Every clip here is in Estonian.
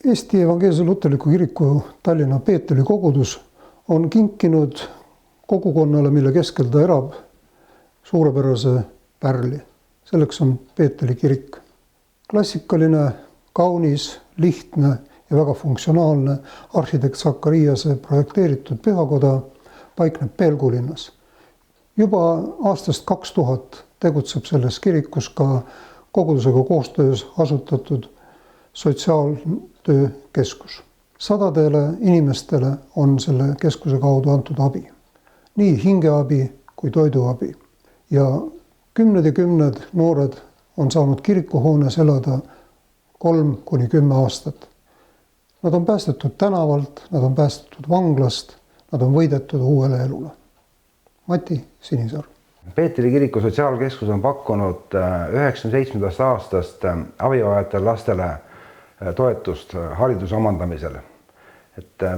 Eesti Evangeelse Luterliku Kiriku Tallinna Peeteli kogudus on kinkinud kogukonnale, mille keskel ta elab, suurepärase pärli. Selleks on Peeteli kirik. Klassikaline, kaunis, lihtne ja väga funktsionaalne arhitekt Sakariase projekteeritud pühakoda paikneb Pelgu linnas. Juba aastast 2000 tegutseb selles kirikus ka kogudusega koostöös asutatud sotsiaaltöökeskus. Sadadele inimestele on selle keskuse kaudu antud abi. Nii hingeabi kui toiduabi. Ja kümned noored on saanud kirikuhoones elada 3–10 aastat. Nad on päästetud tänavalt, nad on päästetud vanglast, nad on võidetud uuele elule. Mati Sinisaar. Peeteli kiriku sotsiaalkeskus on pakkunud 1997. aastast abivajajatele lastele toetust hariduse omandamisel.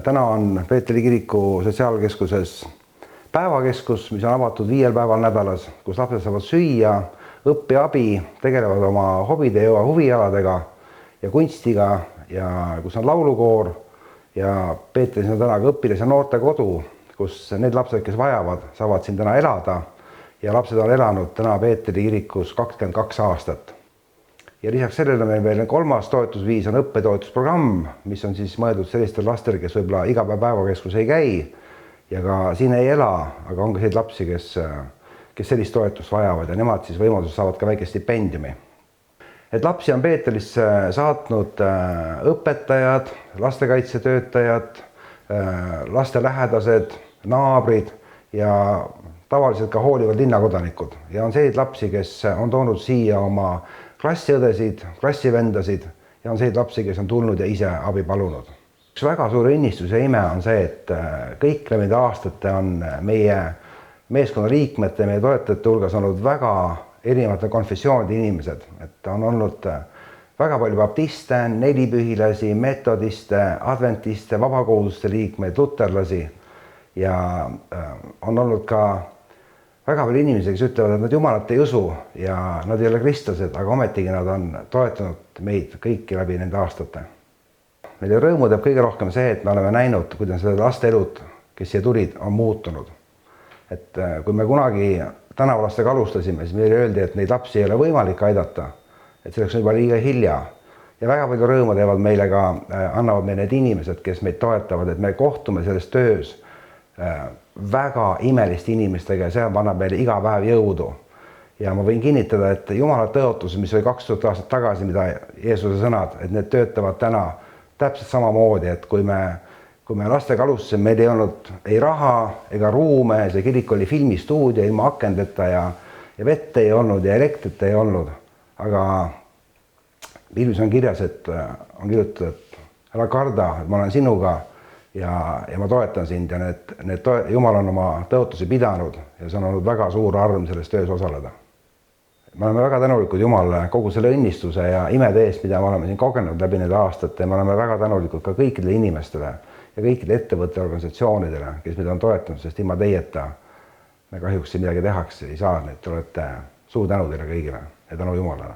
Täna on Peeteli kiriku sotsiaalkeskuses päevakeskus, mis on avatud 5 päeval nädalas, kus lapsed saavad süüa, õppeabi, tegelevad oma hobide ja huvialadega ja kunstiga ja kus on laulukoor ja Peetelis on täna ka õpilas- ja noortekodu, kus need lapsed, kes vajavad, saavad siin täna elada ja lapsed on elanud täna Peeteli kirikus 22 aastat. Ja lisaks sellele meil veel kolmas toetusviis on õppetoetusprogramm, mis on siis mõeldud sellistele lastele, kes võib-olla iga päev päevakeskus ei käi ja ka siin ei ela, aga on ka selliseid lapsi, kes sellist toetust vajavad ja nemad siis võimalusel saavad ka väike stipendiumi. Et lapsi on Peetelisse saatnud õpetajad, lastekaitsetöötajad, laste lähedased, naabrid ja tavaliselt ka hoolivad linnakodanikud. Ja on selliseid lapsi, kes on toonud siia oma klassiõdesid, klassivendasid ja on selliseid lapsi, kes on tulnud ja ise abi palunud. Üks väga suur õnnistus ja ime on see, et kõik läbi aastate on meie meeskonna liikmete ja meie toetajate hulgas olnud väga erinevate konfessioonide inimesed. Et on olnud väga palju baptiste, nelipühilasi, metodiste, adventiste, vabakoguduste liikmeid, luterlasi ja on olnud ka väga palju inimesi, kes ütlevad, et nad Jumalat ei usu ja nad ei ole kristlased, aga ometigi nad on toetanud meid kõiki läbi nende aastate. Meile rõõmu teeb kõige rohkem see, et me oleme näinud, kuidas need laste elud, kes siia tulid, on muutunud. Et kui me kunagi tänavalastega alustasime, siis meile öeldi, et neid lapsi ei ole võimalik aidata, et selleks on juba liiga hilja. Ja väga palju rõõmu teevad meile ka, annavad meile need inimesed, kes meid toetavad, et me kohtume selles töös väga imeliste inimestega ja see annab meile iga päev jõudu. Ja ma võin kinnitada, et Jumala tõotus, mis oli 2000 aastat tagasi, mida Jeesuse sõnad, et need töötavad täna täpselt samamoodi, et kui me lastega alustasime, meil ei olnud ei raha ega ruume, see kirik oli filmistuudio ilma akendeta ja vett ei olnud ja elektrit ei olnud. Aga Piiblis on kirjas, et on kirjutatud, et ära karda, et ma olen sinuga ja ma toetan sind ja Jumal on oma tõotusi pidanud ja see on olnud väga suur arm selles töös osaleda. Me oleme väga tänulikud Jumalale kogu selle õnnistuse ja imede eest, mida me oleme siin kogenud läbi need aastate. Me oleme väga tänulikud ka kõikidele inimestele ja kõikidele ettevõtte organisatsioonidele, kes meid on toetanud, sest ilma teieta me kahjuks midagi tehakse ei saa. Te olete suur tänu teile kõigile ja tänu Jumalale.